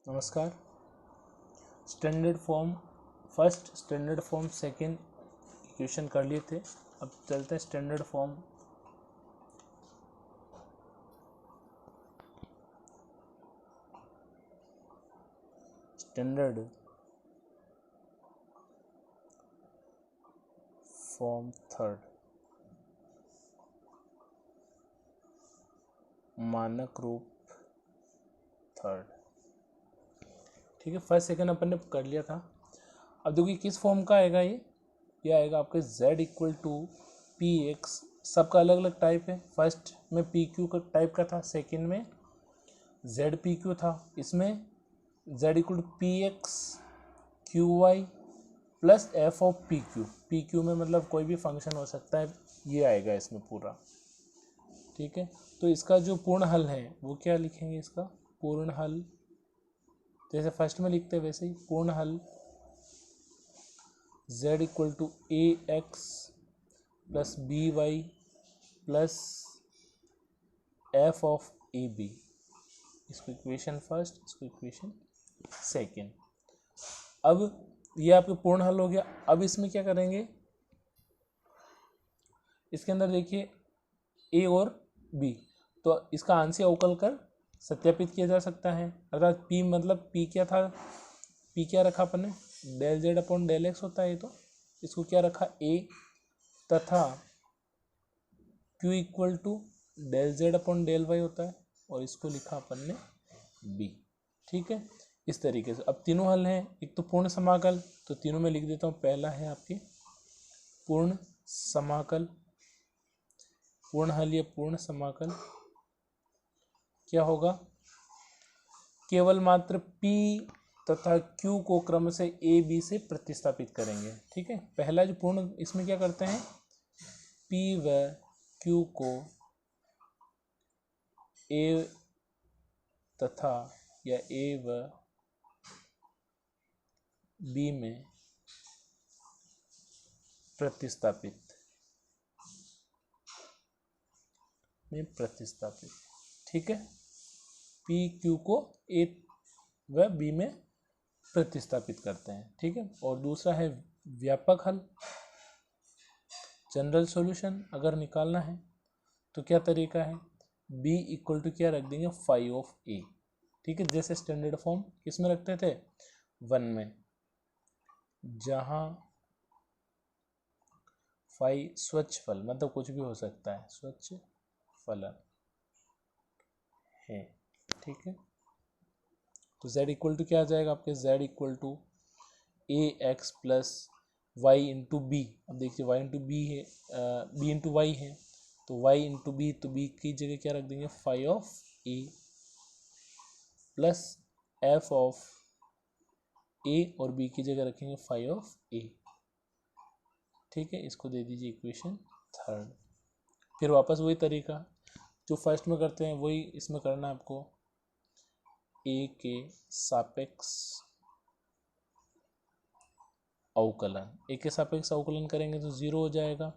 नमस्कार। Standard form first, standard form second equation कर लिए थे। अब चलते हैं standard form. Standard form third, मानक रूप थर्ड। ठीक है, फर्स्ट सेकंड अपन ने कर लिया था। अब देखिए किस फॉर्म का आएगा ये आएगा आपके z equal to P X. सबका अलग अलग टाइप है। फर्स्ट में पी क्यू का टाइप का था, सेकंड में जेड पी क्यू था। इसमें z equal to P X Q Y plus F of P Q. P Q में मतलब कोई भी फंक्शन हो सकता है, ये आएगा इसमें पूरा। ठीक है, तो इसका जो पूर्ण हल है वो क्या लिखेंगे? इसका पूर्ण हल जैसे फर्स्ट में लिखते हैं वैसे ही पूर्ण हल z equal to A x plus B Y plus F of A B. इसको इक्वेशन फर्स्ट, इसको इक्वेशन सेकेंड। अब ये आपके पूर्ण हल हो गया। अब इसमें क्या करेंगे? इसके अंदर देखिए ए और बी, तो इसका आंशिक अवकल कर सत्यापित किया जा सकता है। अर्थात पी मतलब पी क्या था, पी क्या रखा अपन ने? Del Z upon del X होता है। तो इसको क्या रखा? ए तथा Q equal to del Z upon del Y होता है, और इसको लिखा अपन ने बी। ठीक है, इस तरीके से। अब तीनों हल हैं। एक तो पूर्ण समाकल, तो तीनों में लिख देता हूँ। पहला है आपकी पूर्ण समाकल, पूर्ण हल। ये पूर्ण समाकल क्या होगा? केवल मात्र P तथा Q को क्रम से A B से प्रतिस्थापित करेंगे। ठीक है, पहला जो पूर्ण, इसमें क्या करते हैं? P व Q को A तथा या A व B में प्रतिस्थापित ठीक है, P Q को A व B में प्रतिस्थापित करते हैं। ठीक है, और दूसरा है व्यापक हल, जनरल सॉल्यूशन। अगर निकालना है तो क्या तरीका है? B इक्वल टू क्या रख देंगे? Five of A। ठीक है, जैसे स्टैंडर्ड फॉर्म किसमें रखते थे? 1 में, जहाँ फाई स्वच्छ फल मतलब कुछ भी हो सकता है, स्वच्छ फलन है। ठीक है, तो z इक्वल टू क्या आ जाएगा आपके? z equal to A x plus Y into B. अब देखिए y इंटू बी है, b इंटू वाई है, तो y इंटू बी, तो b की जगह क्या रख देंगे? Five of a plus F of a, और b की जगह रखेंगे फाइव ऑफ a। ठीक है, इसको दे दीजिए इक्वेशन थर्ड। फिर वापस वही तरीका जो फर्स्ट में करते हैं वही इसमें करना है आपको। a के सापेक्ष अवकलन, a के सापेक्ष अवकलन करेंगे तो 0 हो जाएगा,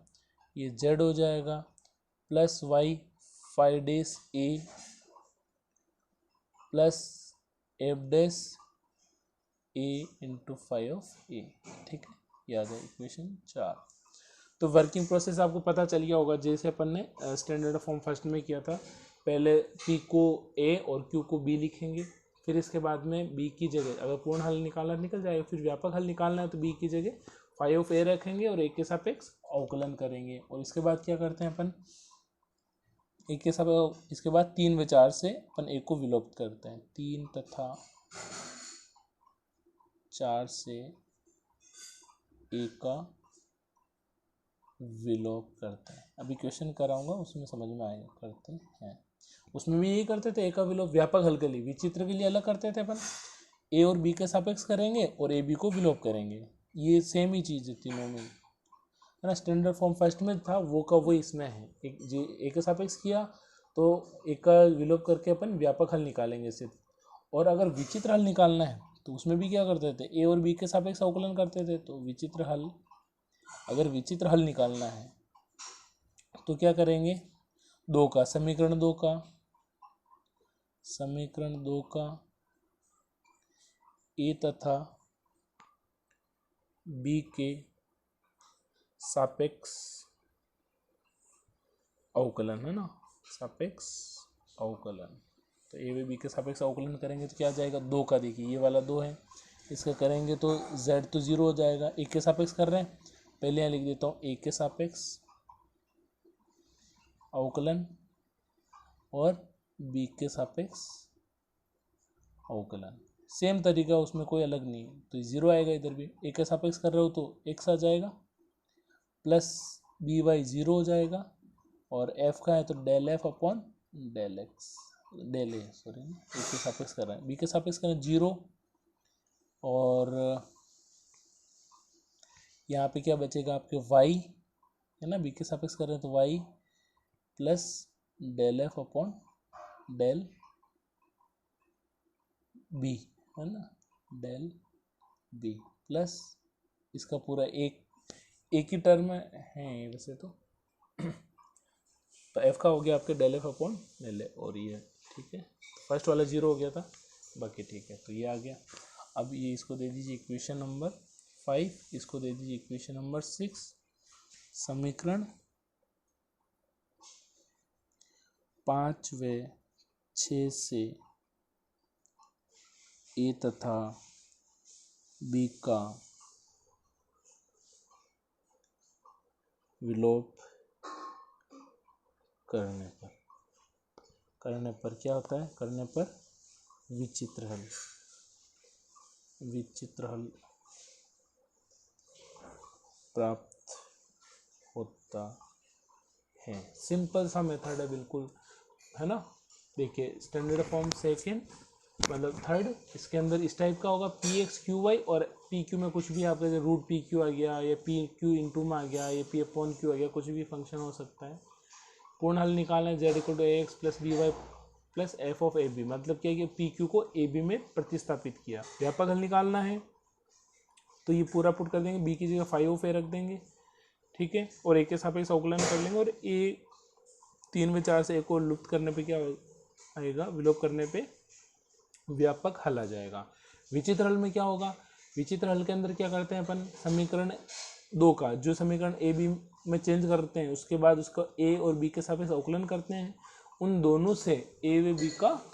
ये z हो जाएगा plus Y five dash a plus F dash a into five of a। ठीक है, ये आ जाए इक्वेशन 4। तो वर्किंग प्रोसेस आपको पता चल गया होगा, जैसे अपन ने स्टैंडर्ड फॉर्म फर्स्ट में किया था। पहले P को A और Q को B लिखेंगे, फिर इसके बाद में B की जगह अगर पूर्ण हल निकालना निकल जाएगा, फिर व्यापक हल निकालना है तो B की जगह फाइव ऑफ A रखेंगे और A के सापेक्ष अवकलन करेंगे। और इसके बाद क्या करते हैं अपन? A के सापेक्ष, इसके बाद 3 व 4 से अपन A को विलोपित करते हैं। 3 तथा 4 से A का विलोप करते हैं। अभी क्वेश्चन कराऊंगा, उसमें समझ में आएगा। करते हैं, उसमें भी यही करते थे। ए का विलोप व्यापक हल के लिए, विचित्र के लिए अलग करते थे अपन। ए और बी के सापेक्ष करेंगे और ए बी को विलोप करेंगे। ये सेम ही चीज़ है तीनों में, है ना। स्टैंडर्ड फॉर्म फर्स्ट में था वो का वो इसमें है। एक जो ए के सापेक्ष किया तो एक का विलोप करके अपन व्यापक हल निकालेंगे सिर्फ। और अगर विचित्र हल निकालना है तो उसमें भी क्या करते थे? ए और बी के सापेक्ष अवकलन करते थे। तो विचित्र हल, अगर विचित्र हल निकालना है तो क्या करेंगे? समीकरण दो का ए तथा बी के सापेक्ष अवकलन, है ना, सापेक्ष अवकलन। तो ए व बी के सापेक्ष अवकलन करेंगे तो क्या आ जाएगा, 2 का, देखिए ये वाला 2 है, इसका करेंगे तो z तो 0 हो जाएगा। ए के सापेक्ष कर रहे हैं, पहले यहाँ लिख देता हूँ ए के सापेक्ष अवकलन और बी के सापेक्ष अवकलन, सेम तरीका, उसमें कोई अलग नहीं है, तो 0 आएगा इधर भी। ए के सापेक्ष कर रहे हो तो x आ जाएगा प्लस बी वाई 0 हो जाएगा, और f का है तो del F upon del x, del a, sorry, a के सापेक्ष कर रहे हैं, बी के सापेक्ष कर रहे हैं 0, और यहाँ पे क्या बचेगा आपके y, है ना, बी के सापेक्ष कर रहे हैं तो y plus del F upon del B, है ना, डेल बी प्लस इसका पूरा एक ही टर्म है वैसे तो एफ का हो गया आपके del F upon del A, और ये ठीक है, फर्स्ट वाला 0 हो गया था, बाकी ठीक है, तो ये आ गया। अब ये इसको दे दीजिए इक्वेशन नंबर 5, इसको दे दीजिए इक्वेशन नंबर 6। समीकरण 5 व 6 से ए तथा बी का विलोप करने पर क्या होता है, करने पर विचित्र हल प्राप्त होता है। सिंपल सा मेथड है बिल्कुल, है ना। देखिए स्टैंडर्ड फॉर्म सेकेंड मतलब थर्ड, इसके अंदर इस टाइप का होगा पी एक्स क्यू वाई, और पी क्यू में कुछ भी आपका जैसे रूट पी क्यू आ गया, या पी क्यू इंटू में आ गया, या पी अपॉन क्यू आ गया, कुछ भी फंक्शन हो सकता है। पूर्ण हल निकालना है Z equal to A x plus B Y plus F of A B, मतलब क्या है कि पी क्यू को ए बी में प्रतिस्थापित किया। व्यापक हल निकालना है तो ये पूरा पुट कर देंगे, बी की जगह 5 ऑफ ए रख देंगे, ठीक है, और ए के सापेक्ष अवकलन कर लेंगे, और ए 3 में 4 से ए को लुप्त करने पे क्या आएगा, विलोप करने पे व्यापक हल आ जाएगा। विचित्र हल में क्या होगा, विचित्र हल के अंदर क्या करते हैं अपन, समीकरण 2 का जो समीकरण ए बी में चेंज करते हैं, उसके बाद उसका ए और बी के सापेक्ष अवकलन करते हैं, उन दोनों से ए व बी का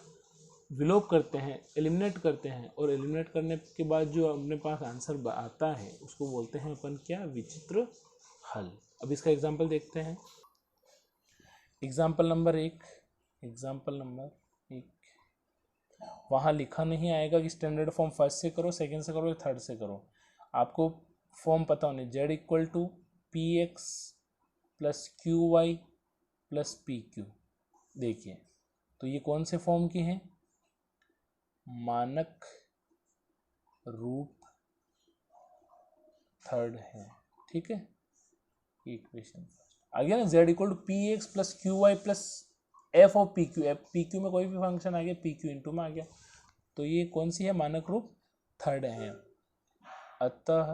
विलोप करते हैं, एलिमिनेट करते हैं, और एलिमिनेट करने के बाद जो अपने पास आंसर आता है उसको बोलते हैं अपन क्या, विचित्र हल। अब इसका एग्जाम्पल देखते हैं। एग्जाम्पल नंबर 1, वहाँ लिखा नहीं आएगा कि स्टैंडर्ड फॉर्म फर्स्ट से करो, सेकंड से करो या थर्ड से करो, आपको फॉर्म पता होने, Z equal to P X plus Q Y plus P Q. देखिए तो ये कौन से फॉर्म की हैं, मानक रूप थर्ड है, ठीक है। इक्वेशन आ गया ना, Z equal to P X plus Q Y plus F of P Q, P Q में कोई भी फंक्शन आ गया, पी क्यू इंटू में आ गया, तो ये कौन सी है, मानक रूप थर्ड है। अतः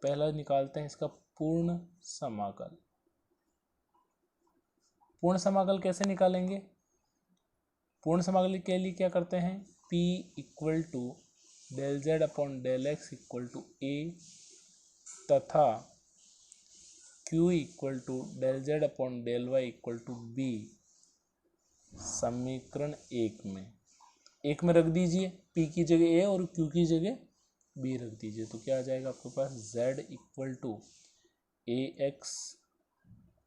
पहला निकालते हैं इसका पूर्ण समाकल। पूर्ण समाकल कैसे निकालेंगे, पूर्ण समाकल के लिए क्या करते हैं, p equal to del Z upon del x equal to a तथा q equal to del Z upon del y equal to b समीकरण 1 में रख दीजिए, p की जगह a और q की जगह b रख दीजिए, तो क्या आ जाएगा आपके पास, z equal to A x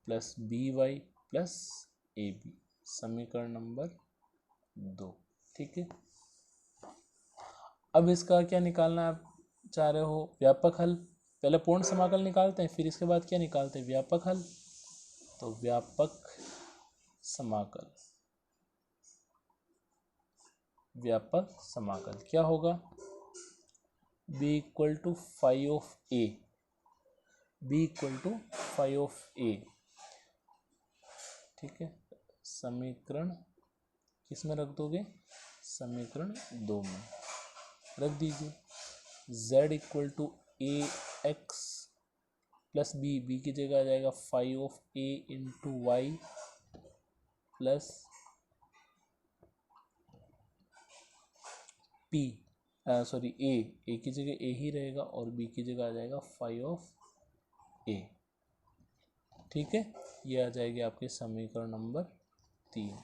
plus B Y plus A B, समीकरण नंबर 2, ठीक है। अब इसका क्या निकालना आप चाह रहे हो, व्यापक हल। पहले पूर्ण समाकल निकालते हैं, फिर इसके बाद क्या निकालते हैं, व्यापक हल। तो व्यापक समाकल क्या होगा, b इक्वल टू 5 ऑफ ए, ठीक है। समीकरण किस में रख दोगे, समीकरण 2 में रख दीजिए। z equal to A x plus b की जगह आ जाएगा 5 of a into y plus p sorry a की जगह ए ही रहेगा और बी की जगह आ जाएगा फाई ऑफ ए। ठीक है, ये आ जाएगी आपके समीकरण नंबर 3।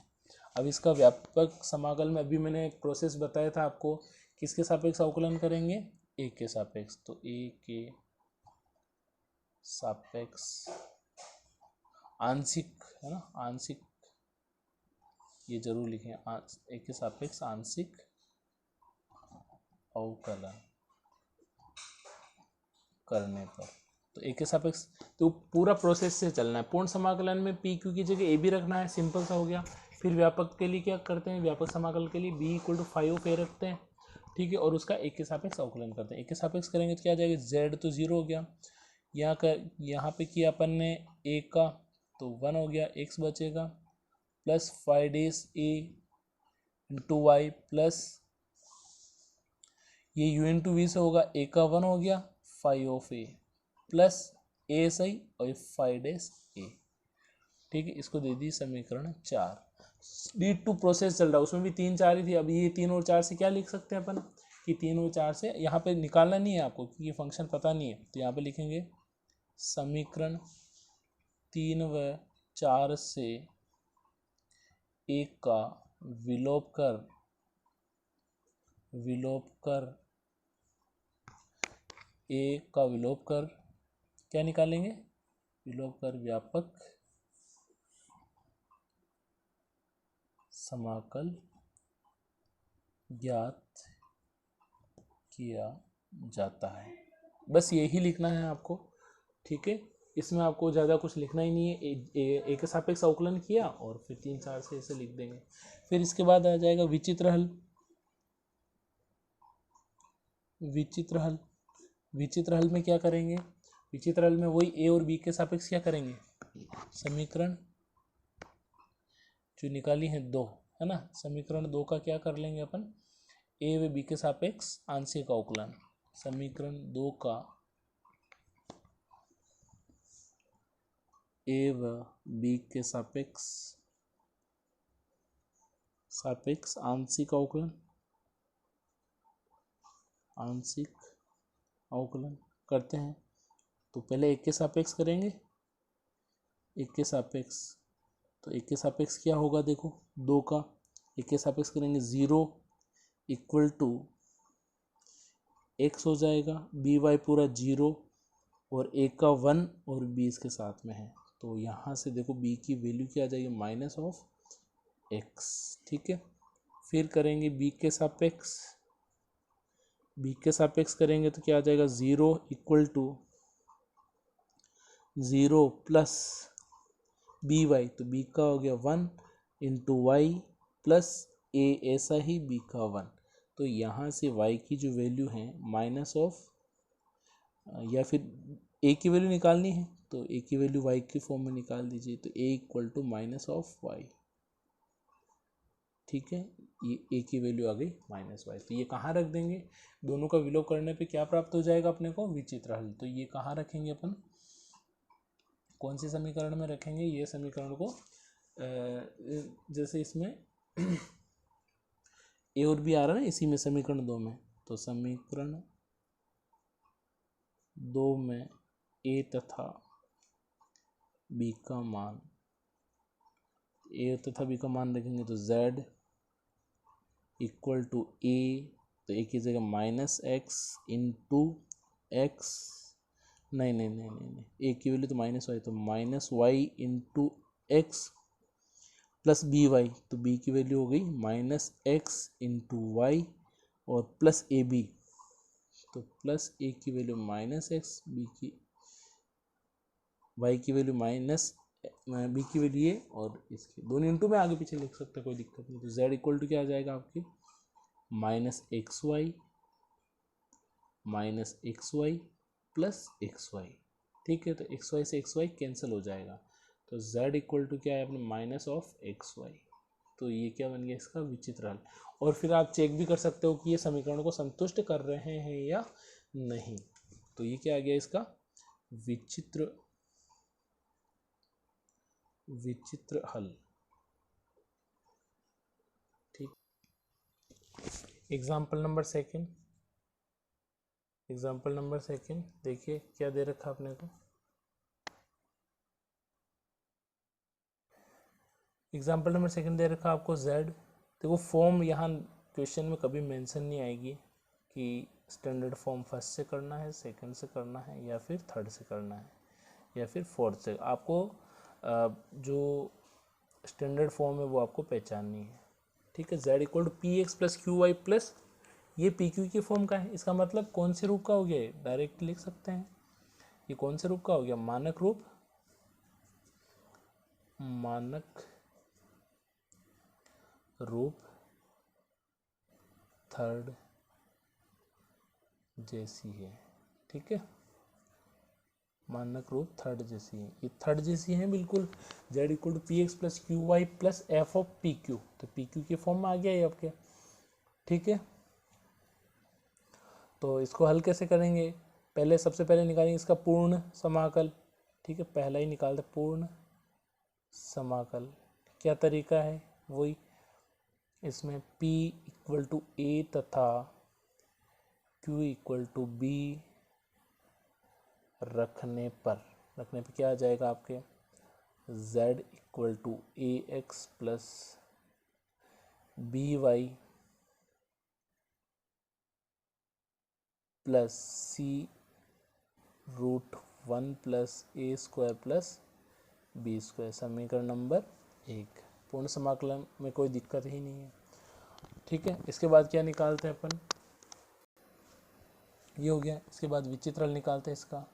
अब इसका व्यापक समाकल में अभी मैंने एक प्रोसेस बताया था आपको, किसके सापेक्ष अवकलन करेंगे, ए के सापेक्ष। तो ए के सापेक्ष आंशिक है ना, आंशिक, ये जरूर लिखें, ए के सापेक्ष आंशिक अवकलन करने पर। तो ए के सापेक्ष तो पूरा प्रोसेस से चलना है। पूर्ण समाकलन में पी क्यू की जगह ए भी रखना है, सिंपल सा हो गया। फिर व्यापक के लिए क्या करते हैं, व्यापक समाकलन के लिए b equal to five of a रखते हैं। ठीक है, और उसका ए के सापेक्ष अवकलन करते हैं। ए के सापेक्ष करेंगे तो क्या आ जाएगा, जेड तो जीरो हो गया, यहाँ पे किया अपन ने ए का तो 1 हो गया, एक्स बचेगा प्लस 5 डेज ए इंटू वाई प्लस ये यू इंटू वी से होगा, ए का 1 हो गया, 5 ऑफ ए प्लस ए सही और 5 डेज ए। ठीक है, इसको दे दी समीकरण 4। लीड टू प्रोसेस चल रहा है, उसमें भी 3 4 ही थी। अब ये 3 और 4 से क्या लिख सकते हैं अपन कि 3 और 4 से यहाँ पे निकालना नहीं है आपको क्योंकि फंक्शन पता नहीं है, तो यहाँ पे लिखेंगे समीकरण 3 व 4 से एक का विलोप कर ए का विलोप कर क्या निकालेंगे, विलोप कर व्यापक समाकल ज्ञात किया जाता है। बस यही लिखना है आपको। ठीक है, इसमें आपको ज़्यादा कुछ लिखना ही नहीं है। ए के सापेक्ष अवकलन किया और फिर 3 4 से ऐसे लिख देंगे। फिर इसके बाद आ जाएगा विचित्र हल। विचित्र हल में क्या करेंगे, विचित्र हल में वही ए और बी के सापेक्ष क्या करेंगे, समीकरण जो निकाली है 2 है ना, समीकरण 2 का क्या कर लेंगे अपन, ए व बी के सापेक्ष आंशिक अवकलन। समीकरण 2 का ए व बी के सापेक्ष आंशिक अवकलन करते हैं। तो पहले एक के सापेक्ष करेंगे, एक के सापेक्ष, तो एक के सापेक्ष क्या होगा, देखो 2 का एक के सापेक्ष करेंगे 0 इक्वल टू एक्स हो जाएगा, बी वाई पूरा 0 और ए का 1 और बी इसके साथ में है। तो यहाँ से देखो बी की वैल्यू क्या आ जाएगी, माइनस ऑफ एक्स। ठीक है, फिर करेंगे बी के सापेक्ष करेंगे तो क्या आ जाएगा, 0 equal to 0 plus B Y, तो बी का हो गया 1 इंटू वाई प्लस ए ऐसा ही बी का 1। तो यहाँ से y की जो वैल्यू है माइनस ऑफ, या फिर a की वैल्यू निकालनी है तो a की वैल्यू y की फॉर्म में निकाल दीजिए, तो a equal to minus of y। ठीक है, ये a की वैल्यू आ गई माइनस y। तो ये कहाँ रख देंगे, दोनों का विलोप करने पे क्या प्राप्त हो जाएगा अपने को, विचित्र हल। तो ये कहाँ रखेंगे अपन, कौन से समीकरण में रखेंगे, ये समीकरण को जैसे इसमें ए और बी आ रहा है ना, इसी में समीकरण 2 में, तो समीकरण 2 में ए तथा बी का मान, ए तथा बी का मान रखेंगे तो z इक्वल टू ए, तो ए की जगह माइनस एक्स इंटू एक्स, नहीं, ए की वैल्यू तो माइनस वाई, तो minus Y into X plus B Y, तो बी की वैल्यू हो गई माइनस एक्स इंटू वाई और प्लस ए बी, तो प्लस ए की वैल्यू माइनस एक्स, बी की वाई की वैल्यू माइनस बी की वैल्यू ये, और इसकी दोनों इंटू में आगे पीछे लिख सकते हैं, कोई दिक्कत नहीं। तो z इक्वल टू क्या आ जाएगा आपकी, minus X Y plus X Y. ठीक है, तो एक्स वाई से एक्स वाई कैंसिल हो जाएगा, तो z इक्वल टू क्या है अपने, माइनस ऑफ एक्स वाई। तो ये क्या बन गया इसका विचित्र हल। और फिर आप चेक भी कर सकते हो कि ये समीकरण को संतुष्ट कर रहे हैं या नहीं। तो ये क्या आ गया इसका विचित्र हल। ठीक, example number 2, example number second देखिए क्या दे रखा आपने को। एग्जाम्पल नंबर सेकंड दे रखा आपको z। देखो फॉर्म यहाँ क्वेश्चन में कभी मेंशन नहीं आएगी कि स्टैंडर्ड फॉर्म फर्स्ट से करना है, सेकंड से करना है, या फिर थर्ड से करना है, या फिर फोर्थ से। आपको जो स्टैंडर्ड फॉर्म है वो आपको पहचाननी है, ठीक है। z equal to P X plus Q Y plus, ये पी क्यू की फॉर्म का है। इसका मतलब कौन से रूप का हो गया, डायरेक्ट लिख सकते हैं। ये कौन से रूप का हो गया, मानक रूप, मानक रूप थर्ड जैसी है, ठीक है। मानक रूप थर्ड जैसी है, ये थर्ड जैसी है बिल्कुल। z equal to P X plus Q Y plus F of P Q, तो पी क्यू की फॉर्म में आ गया ये आपके, ठीक है। तो इसको हल कैसे करेंगे, पहले सबसे पहले निकालेंगे इसका पूर्ण समाकल, ठीक है। पहला ही निकालते पूर्ण समाकल। क्या तरीका है, वही इसमें p इक्वल टू a तथा q इक्वल टू b रखने पर क्या आ जाएगा आपके, z equal to A x plus B Y plus C root 1 plus A square plus B square. समीकरण नंबर 1। पूर्ण समाकलन में कोई दिक्कत ही नहीं है, ठीक है। इसके बाद क्या निकालते हैं अपन, ये हो गया। इसके बाद विचित्र हल निकालते हैं इसका,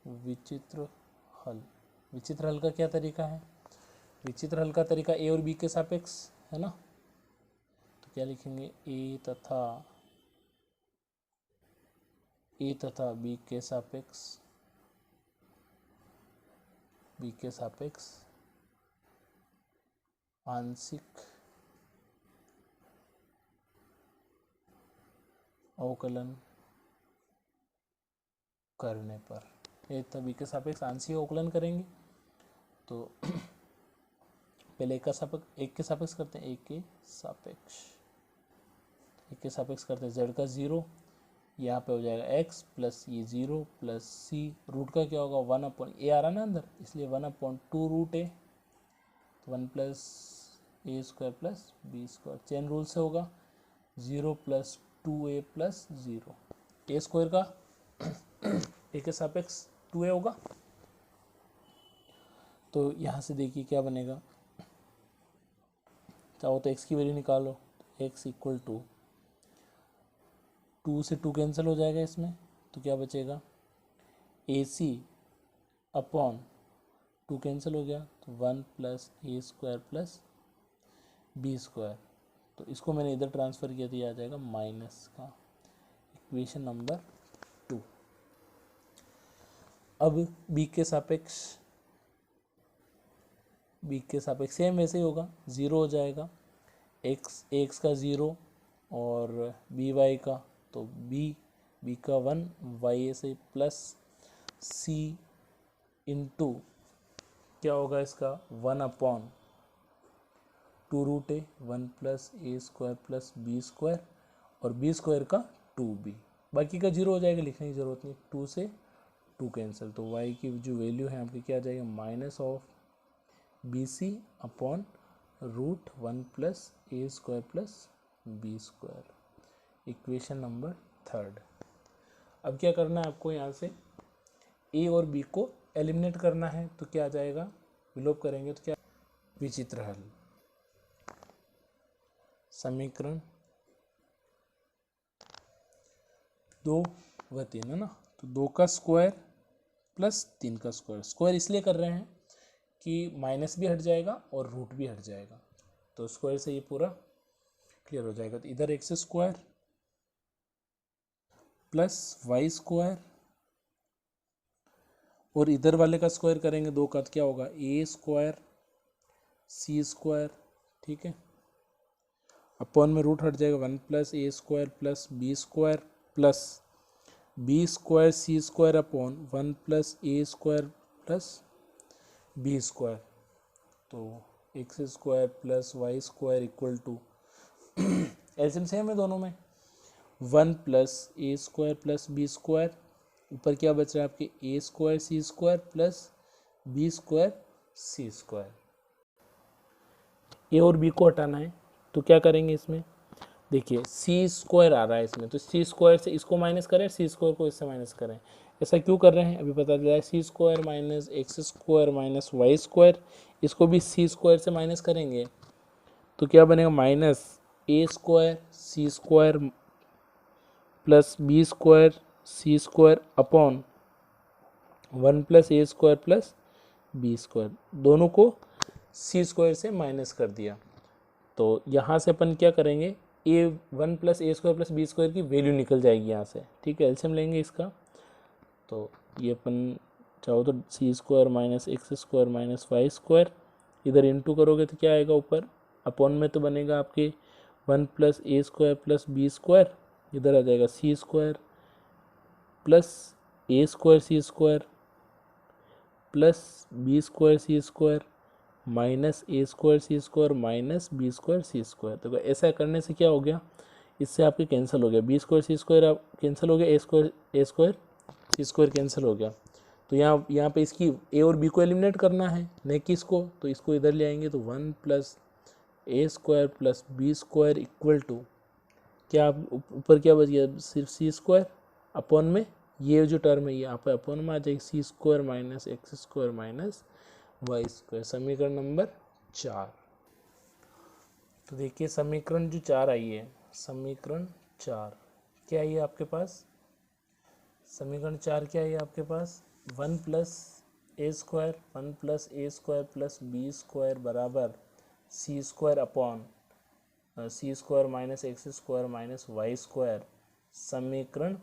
विचित्र हल। विचित्र हल का क्या तरीका है, विचित्र हल का तरीका ए और बी के सापेक्ष है ना, तो क्या लिखेंगे, ए तथा बी के सापेक्ष आंशिक अवकलन करने पर। ए तथा बी के सापेक्ष आंशिक अवकलन करेंगे तो पहले एक के सापेक्ष करते हैं, एक के सापेक्ष करते हैं। z का 0 यहाँ पे हो जाएगा x प्लस ये 0 प्लस c, रूट का क्या होगा 1 अपॉन ए आ रहा ना अंदर, इसलिए 1 अपॉन 2 रूट ए, तो 1 प्लस ए square plus B square. Chain rule से होगा 0 प्लस 2a प्लस 0, ए स्क्वायर का ए के सापेक्ष 2a होगा। तो यहाँ से देखिए क्या बनेगा, चाहो तो x की वैल्यू निकालो, x इक्वल टू 2 से 2 कैंसिल हो जाएगा इसमें, तो क्या बचेगा, AC अपॉन 2 कैंसिल हो गया, तो 1 प्लस ए स्क्वायर प्लस बी स्क्वायर। तो इसको मैंने इधर ट्रांसफ़र किया तो ये आ जाएगा माइनस का, इक्वेशन नंबर 2। अब b के सापेक्ष सेम वैसे ही होगा, 0 हो जाएगा, x का 0 और बी वाई का, तो b का 1 y से प्लस c इंटू क्या होगा इसका 1 अपॉन 2 रूट ए, 1 प्लस ए स्क्वायर प्लस बी स्क्वायर, और बी स्क्वायर का 2b, बाकी का 0 हो जाएगा, लिखने की ज़रूरत नहीं, 2 से 2 कैंसिल। तो y की जो वैल्यू है आपकी क्या आ जाएगा, minus of B C upon root 1 plus A square plus B square, equation number 3। अब क्या करना है आपको, यहाँ से ए और बी को एलिमिनेट करना है, तो क्या आ जाएगा, विलोप करेंगे तो क्या, विचित्र हल। समीकरण 2 व 3 है ना, तो 2 का स्क्वायर प्लस 3 का स्क्वायर। स्क्वायर इसलिए कर रहे हैं कि माइनस भी हट जाएगा और रूट भी हट जाएगा, तो स्क्वायर से ये पूरा क्लियर हो जाएगा। तो इधर X square plus Y square, और इधर वाले का स्क्वायर करेंगे 2 का, तो क्या होगा, ए स्क्वायर सी स्क्वायर, ठीक है। अपॉन में रूट हट जाएगा, 1 प्लस ए square plus B square plus B square c square upon 1 plus ए स्क्वायर प्लस बी स्क्वायर। तो x square plus Y square equal to LCM same है दोनों में, 1 प्लस ए square plus B square, ऊपर क्या बच रहा है आपके a square c square plus B square c square. A और बी को हटाना है तो क्या करेंगे इसमें, देखिए सी स्क्वायर आ रहा है इसमें, तो सी स्क्वायर से इसको माइनस करें, सी स्क्वायर को इससे माइनस करें। ऐसा क्यों कर रहे हैं अभी पता चला है, c square minus x square minus y square, इसको भी सी स्क्वायर से माइनस करेंगे तो क्या बनेगा, माइनस ए square c square plus B square c square upon 1 plus ए स्क्वायर प्लस बी स्क्वायर, दोनों को सी स्क्वायर से माइनस कर दिया। तो यहाँ से अपन क्या करेंगे, ए 1 प्लस ए स्क्वायर प्लस बी स्क्वायर की वैल्यू निकल जाएगी यहाँ से, ठीक है, एलसीएम लेंगे इसका। तो ये अपन चाहो तो c square minus x square minus y square, इधर इंटू करोगे तो क्या आएगा ऊपर, अपॉन में तो बनेगा आपके 1 प्लस ए स्क्वायर प्लस बी स्क्वायर, इधर आ जाएगा सी स्क्वायर प्लस ए square c square plus B square c square minus ए square c square minus B square c square. तो ऐसा करने से क्या हो गया, इससे आपके कैंसिल हो गया, बी स्क्वायर सी स्क्वायर आप कैंसिल हो गया, ए स्क्वायर सी स्क्वायर कैंसिल हो गया। तो यहाँ पे इसकी ए और बी को एलिमिनेट करना है, नहीं कि इसको, तो इसको इधर ले आएंगे तो 1 plus A square plus B square equal to क्या, ऊपर क्या बच गया, सिर्फ सी स्क्वायर अपॉन में ये जो टर्म है ये यहाँ पे अपॉन में आ जाएगी, c square minus x square minus y square, समीकरण नंबर 4। तो देखिए समीकरण जो 4 आई है, समीकरण 4 क्या आई है आपके पास, समीकरण 4 क्या है आपके पास, 1 प्लस ए स्क्वायर 1 प्लस ए स्क्वायर प्लस बी स्क्वायर बराबर c square upon c square minus x square minus y square, समीकरण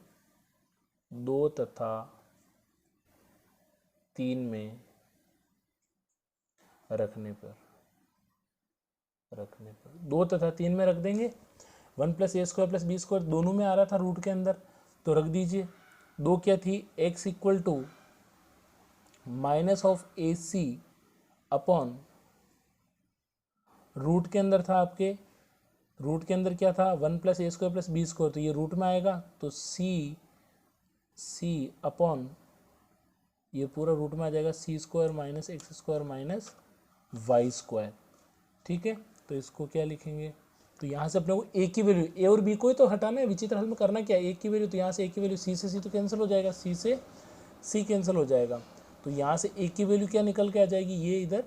2 तथा 3 में रखने पर 2 तथा 3 में रख देंगे। 1 प्लस ए स्क्वायर प्लस बी स्क्वायर दोनों में आ रहा था रूट के अंदर, तो रख दीजिए। 2 क्या थी, x equal to minus of A C upon, root के अंदर था आपके, रूट के अंदर क्या था 1 प्लस ए स्क्वायर प्लस बी स्क्वायर, तो ये रूट में आएगा तो सी अपॉन ये पूरा रूट में आ जाएगा c square minus x square minus y square, ठीक है। तो इसको क्या लिखेंगे, तो यहाँ से अपने को ए की वैल्यू, ए और बी को ही तो हटाना है, विचित्र हल में करना क्या है, ए की वैल्यू, तो यहाँ से ए की वैल्यू सी से सी तो कैंसिल हो जाएगा, सी से सी कैंसिल हो जाएगा, तो यहाँ से ए की वैल्यू क्या निकल के आ जाएगी, ये इधर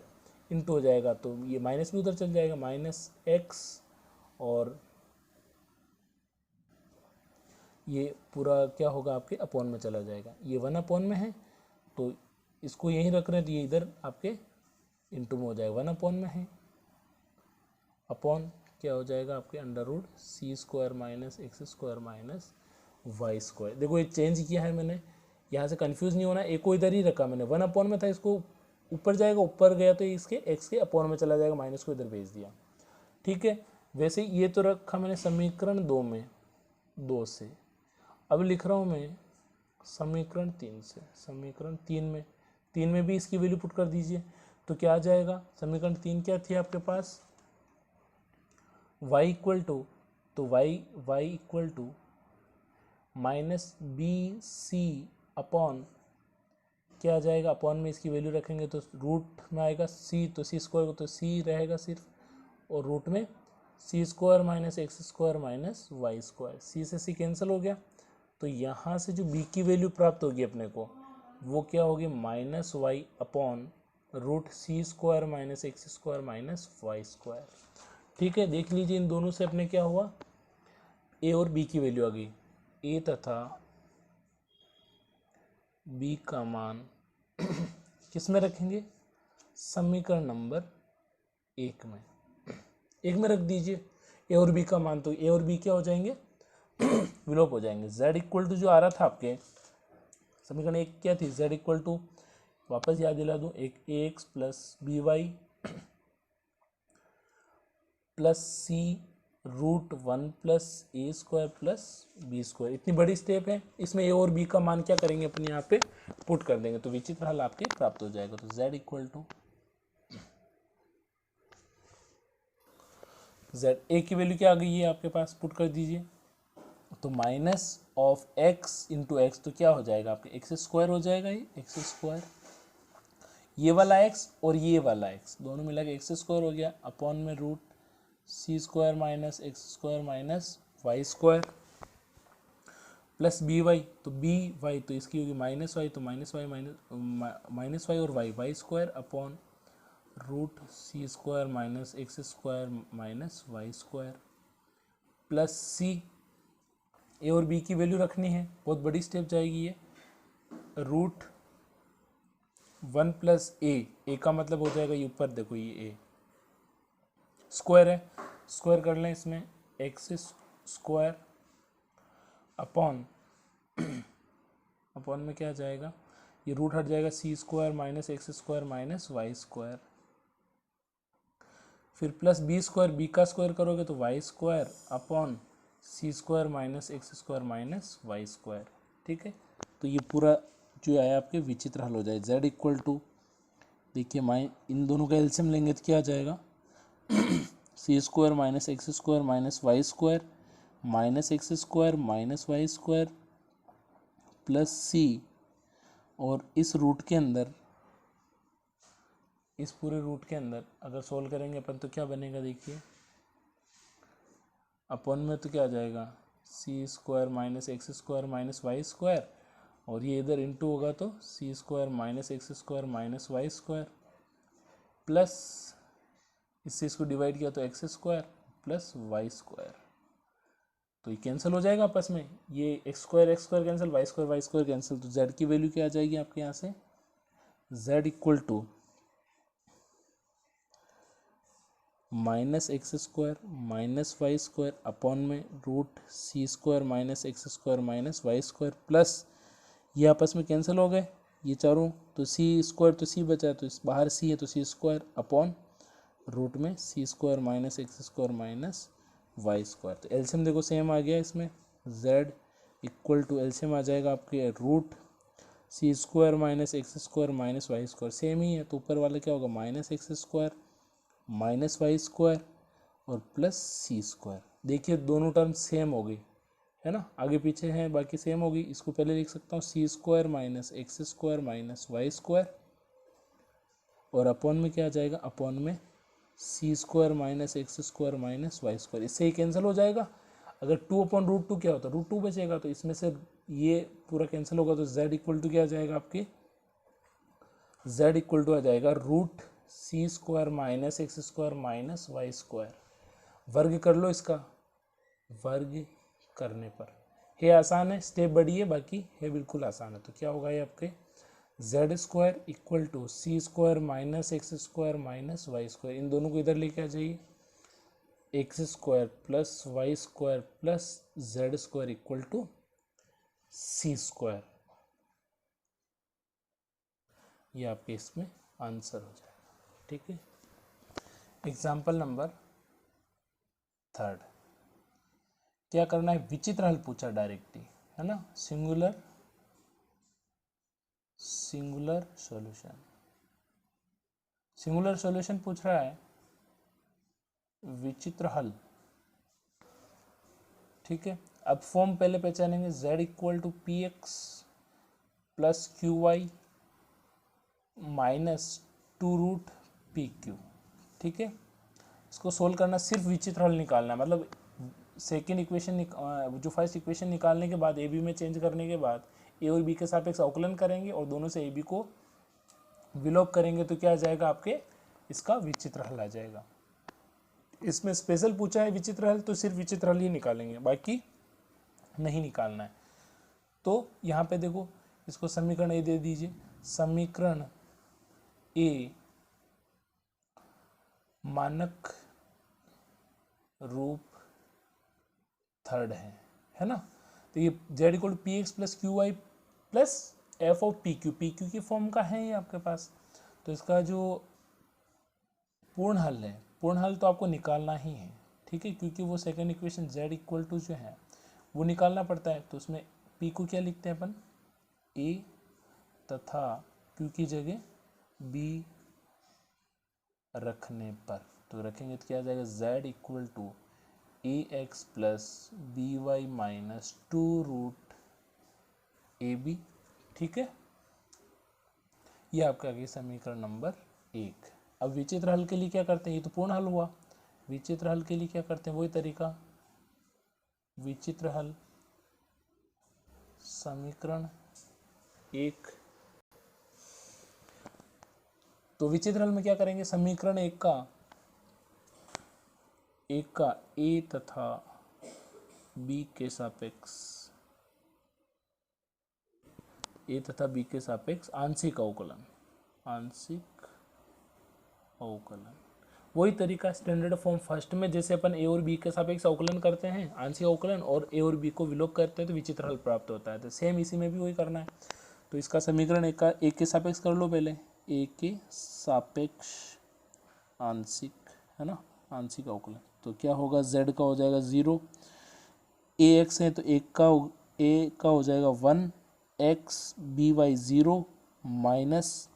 इंटू हो जाएगा, तो ये माइनस भी उधर चल जाएगा, माइनस एक्स और ये पूरा क्या होगा आपके अपॉन में चला जाएगा, ये 1 अपॉन में है तो इसको यहीं रख रहे हैं, तो ये इधर आपके इंटू में हो जाएगा, 1 अपॉन में है, अपॉन क्या हो जाएगा आपके under root c square minus x square minus y square. देखो ये चेंज किया है मैंने, यहाँ से कंफ्यूज नहीं होना, ए को इधर ही रखा मैंने, 1 अपॉन में था, इसको ऊपर जाएगा, ऊपर गया तो इसके एक्स के अपॉन में चला जाएगा, माइनस को इधर भेज दिया, ठीक है। वैसे ये तो रखा मैंने समीकरण 2 में, 2 से, अब लिख रहा हूँ मैं समीकरण 3 से, समीकरण 3 में भी इसकी वैल्यू पुट कर दीजिए, तो क्या आ जाएगा, समीकरण 3 क्या थी आपके पास, y इक्वल टू, तो y equal to minus B C upon क्या आ जाएगा, अपॉन में इसकी वैल्यू रखेंगे तो रूट में आएगा c, तो सी स्क्वायर को तो c रहेगा सिर्फ, और रूट में c square minus x square minus y square, c से सी कैंसिल हो गया, तो यहाँ से जो b की वैल्यू प्राप्त होगी अपने को वो क्या होगी, minus y upon root c square minus x square minus y square, ठीक है। देख लीजिए इन दोनों से अपने क्या हुआ, ए और बी की वैल्यू आ गई, ए तथा बी का मान किस में रखेंगे, समीकरण नंबर 1 में रख दीजिए ए और बी का मान, तो ए और बी क्या हो जाएंगे विलोप हो जाएंगे। z इक्वल टू जो आ रहा था आपके समीकरण 1 क्या थी, z इक्वल टू, वापस याद दिला दूं, एक ax plus B Y plus सी रूट 1 प्लस ए स्क्वायर प्लस बी स्क्वायर, इतनी बड़ी स्टेप है, इसमें ए और बी का मान क्या करेंगे अपने यहाँ पे पुट कर देंगे, तो विचित्र हल आपके प्राप्त हो जाएगा। तो z इक्वल टू z, ए की वैल्यू क्या आ गई है आपके पास, पुट कर दीजिए, तो तो minus of x into x, तो क्या हो जाएगा आपके एक्स स्क्वायर हो जाएगा, ये एक्स स्क्वायर, ये वाला एक्स और ये वाला एक्स दोनों मिला के एक्स स्क्वायर हो गया, अपॉन में root c square minus x square minus y square plus B Y, तो बी वाई तो इसकी होगी माइनस वाई, तो माइनस वाई माइनस वाई और y square upon root c square minus x square minus y square plus c, a और b की value रखनी है, बहुत बड़ी स्टेप जाएगी ये, रूट 1 प्लस ए का मतलब हो जाएगा ये ऊपर देखो ये ए स्क्वायर है, स्क्वायर कर लें इसमें एक्स स्क्वायर अपॉन अपॉन में क्या जाएगा, ये रूट हट जाएगा c square minus x square minus y square, फिर प्लस बी स्क्वायर, बी का स्क्वायर करोगे तो y square upon c square minus x square minus y square. ठीक है, तो ये पूरा जो है आपके विचित्र हल हो जाए। z इक्वल टू, देखिए इन दोनों का एलसीएम लेंगे तो क्या आ जाएगा, c square minus x square minus y square minus x square minus y square plus c, और इस रूट के अंदर, इस पूरे रूट के अंदर अगर सोल्व करेंगे अपन तो क्या बनेगा, देखिए अपॉन में तो क्या आ जाएगा c square minus x square minus y square, और ये इधर इंटू होगा तो c square minus x square minus y square plus इससे इसको डिवाइड किया तो x square plus Y square, तो ये कैंसिल हो जाएगा आपस में, ये x square cancel, y square cancel, तो z की वैल्यू क्या आ जाएगी आपके यहाँ से, z equal to minus x square minus y square upon में root c square minus x square minus y square plus ये आपस में कैंसिल हो गए ये चारों, तो सी स्क्वायर तो सी बचा, तो इस बाहर सी है तो सी स्क्वायर अपॉन रूट में c square minus x square minus y square, तो एलसीएम देखो सेम आ गया इसमें, z इक्वल टू एलसीएम आ जाएगा आपके root c square minus x square minus y square, same ही है तो ऊपर वाला क्या होगा minus x square minus y square और प्लस सी स्क्वायर, देखिए दोनों टर्म सेम हो गई है ना, आगे पीछे हैं बाकी सेम होगी, इसको पहले लिख सकता हूँ c square minus x square minus y square, और अपॉन में क्या आ जाएगा, अपॉन में c square minus x square minus y square, इससे ही कैंसिल हो जाएगा, अगर 2 अपॉन रूट 2 क्या होता है, रूट 2 बचेगा, तो इसमें से ये पूरा कैंसिल होगा, तो z इक्वल टू क्या आ जाएगा आपके, z इक्वल टू आ जाएगा root c square minus x square minus y square, वर्ग कर लो इसका, वर्ग करने पर है आसान है, स्टेप बड़ी है बाकी है बिल्कुल आसान है, तो क्या होगा ये आपके z square equal to c square minus x square minus y square, इन दोनों को इधर लेके आ जाइए, x square plus Y square plus z square equal to c square, ये आपके इसमें आंसर हो जाएगा। ठीक है, एग्जाम्पल नंबर 3, क्या करना है, विचित्र हल पूछा डायरेक्टली है ना, सिंगुलर सॉल्यूशन, सिंगुलर सॉल्यूशन पूछ रहा है, विचित्र हल। ठीक है, अब फॉर्म पहले पहचानेंगे, z equal to P X plus Q Y minus 2 root P Q. ठीक है, इसको सोल्व करना, सिर्फ विचित्र हल निकालना है, मतलब सेकेंड इक्वेशन जो फर्स्ट इक्वेशन निकालने के बाद ए बी में चेंज करने के बाद ए और बी के सापेक्ष अवकलन करेंगे और दोनों से ए बी को विलोप करेंगे, तो क्या आ जाएगा आपके, इसका विचित्र हल आ जाएगा। इसमें स्पेशल पूछा है विचित्र हल, तो सिर्फ विचित्र हल ही निकालेंगे, बाकी नहीं निकालना है। तो यहाँ पे देखो, इसको समीकरण ए दे दीजिए, समीकरण ए मानक रूप थर्ड है ना, तो ये z equal to P X plus Q Y plus F of P Q की फॉर्म का है ये आपके पास, तो इसका जो पूर्ण हल है, पूर्ण हल तो आपको निकालना ही है। ठीक है, क्योंकि वो second equation z equal to जो है वो निकालना पड़ता है, तो उसमें p को क्या लिखते हैं अपन, a तथा q की जगह b रखने पर, तो रखेंगे तो क्या आ जाएगा, z equal to A x plus B Y minus 2√ab। ठीक है, ये आपका आगे समीकरण नंबर 1। अब विचित्र हल के लिए क्या करते हैं, ये तो पूर्ण हल हुआ। विचित्र हल के लिए क्या करते हैं, वही तरीका, विचित्र हल समीकरण 1। तो विचित्र हल में क्या करेंगे, समीकरण 1 का ए तथा बी के सापेक्ष आंशिक अवकलन, वही तरीका स्टैंडर्ड फॉर्म फर्स्ट में जैसे अपन ए और बी के सापेक्ष अवकलन करते हैं, आंशिक अवकलन, और ए और बी को विलोप करते हैं तो विचित्र हल प्राप्त होता है। तो सेम इसी में भी वही करना है। तो इसका समीकरण एक के सापेक्ष कर लो पहले, ए के सापेक्ष आंशिक, है ना, आंशिक अवकलन। तो क्या होगा, z का हो जाएगा 0, ए एक्स है तो ए का हो जाएगा 1, x b y 0 minus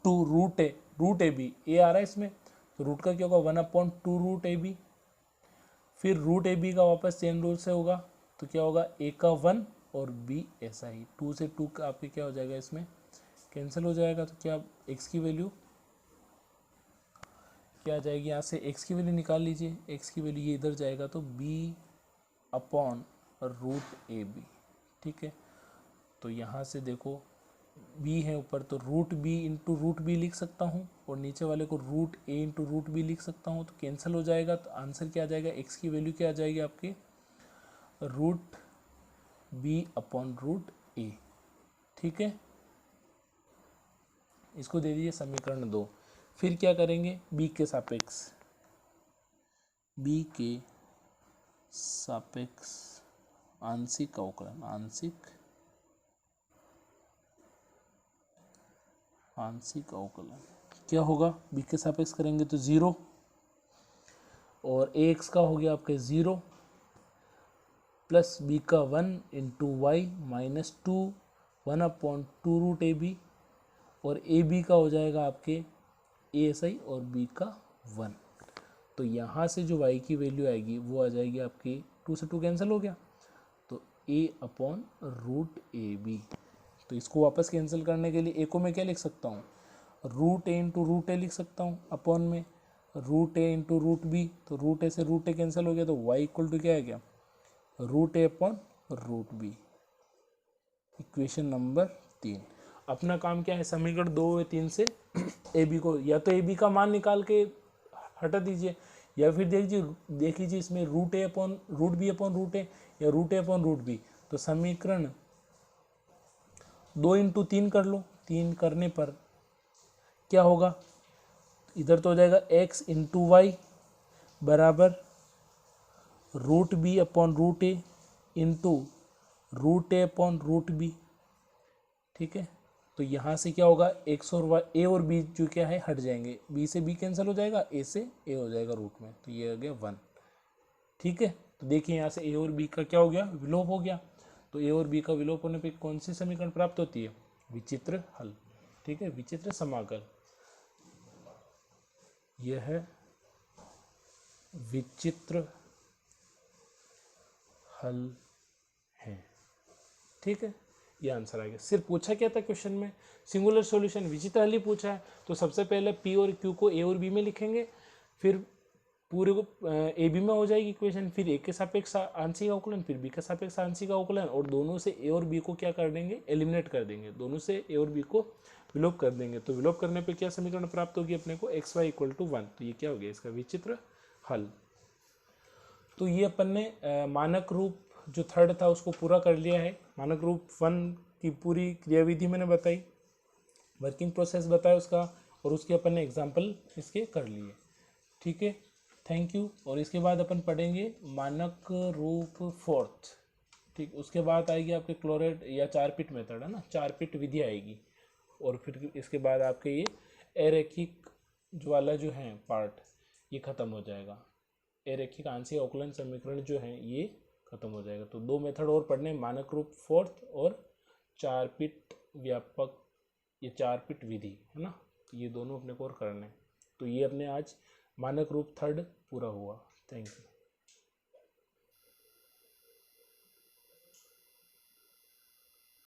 2 root a b, a आ रहा है इसमें, तो रूट का क्या होगा 1/2√ab। फिर रूट ए बी का वापस चेन रूल से होगा, तो क्या होगा ए का 1 और बी ऐसा ही 2 से 2 का आपके क्या हो जाएगा, इसमें कैंसिल हो जाएगा। तो क्या एक्स की वैल्यू क्या आ जाएगी, यहाँ से एक्स की वैल्यू निकाल लीजिए, एक्स की वैल्यू ये इधर जाएगा तो b/√ab। ठीक है, तो यहाँ से देखो b है ऊपर, तो √b लिख सकता हूँ, और नीचे वाले को √a/√b लिख सकता हूँ, तो कैंसिल हो जाएगा। तो आंसर क्या आ जाएगा, x की वैल्यू क्या आ जाएगी आपकी, √b/√a। ठीक है, इसको दे दीजिए समीकरण 2। फिर क्या करेंगे, b के सापेक्ष आंशिक अवकलन, आंशिक अवकलन क्या होगा, b के सापेक्ष करेंगे तो 0, और ax का हो गया आपके 0 प्लस b का 1 इंटू वाई माइनस 2 1/2√ab, और ab का हो जाएगा आपके ASI और b का 1। तो यहाँ से जो y की वैल्यू आएगी वो आ जाएगी आपकी, 2 से 2 कैंसिल हो गया, तो a/√ab। तो इसको वापस कैंसिल करने के लिए a को मैं क्या लिख सकता हूँ, √a/√a लिख सकता हूँ, अपॉन में √a/√b, तो √a से √a कैंसिल हो गया, तो y इक्वल टू क्या है, क्या √a/√b। Equation number 3। अपना काम क्या है, समीकरण 2 व 3 से ए बी को, या तो ए बी का मान निकाल के हटा दीजिए, या फिर देख लीजिए इसमें √a/√b/√a या √a/√b। तो समीकरण 2 × 3 कर लो, 3 करने पर क्या होगा, इधर तो हो जाएगा x × y बराबर √b/√a इंटू √a/√b। ठीक है, तो यहाँ से क्या होगा, x और y, a और b जो क्या है हट जाएंगे, b से b कैंसिल हो जाएगा, a से a हो जाएगा रूट में, तो ये हो गया 1। ठीक है, तो देखिए यहाँ से a और b का क्या हो गया, विलोप हो गया। तो a और b का विलोप होने पे कौन सी समीकरण प्राप्त होती है, विचित्र हल। ठीक है, विचित्र समाकल, यह है विचित्र हल है। ठीक है, ये आंसर आ गया। सिर्फ पूछा क्या था क्वेश्चन में, सिंगुलर सॉल्यूशन, विचित्र हल ही पूछा है। तो सबसे पहले p और q को a और b में लिखेंगे, फिर पूरे को ए बी में हो जाएगी इक्वेशन, फिर a के सापेक्ष आंशिक अवकलन, फिर b के सापेक्ष आंशिक अवकलन, और दोनों से a और b को क्या कर देंगे, एलिमिनेट कर देंगे, दोनों से a और b को विलोप कर देंगे। तो विलोप करने पे क्या समीकरण प्राप्त होगी अपने को, xy = 1। तो ये क्या हो गया, इसका विचित्र हल। तो ये अपन ने मानक रूप जो थर्ड था उसको पूरा कर लिया है। मानक रूप 1 की पूरी क्रियाविधि मैंने बताई, वर्किंग प्रोसेस बताया उसका, और उसके अपन ने एग्जाम्पल इसके कर लिए। ठीक है, थैंक यू। और इसके बाद अपन पढ़ेंगे मानक रूप 4th। ठीक, उसके बाद आएगी आपके क्लोराइड या 4 पिट मेथड, है ना, 4 पिट विधि आएगी। और फिर इसके बाद आपके ये अरैखिक जो वाला जो है पार्ट, ये ख़त्म हो जाएगा। अरैखिक आंशिक अवकलन समीकरण जो है ये खत्म हो जाएगा। तो 2 मेथड और पढ़ने, मानक रूप 4th और 4 पिट व्यापक, ये 4 पिट विधि, है ना, ये दोनों अपने को और करने। तो ये अपने आज मानक रूप 3rd पूरा हुआ। Thank you.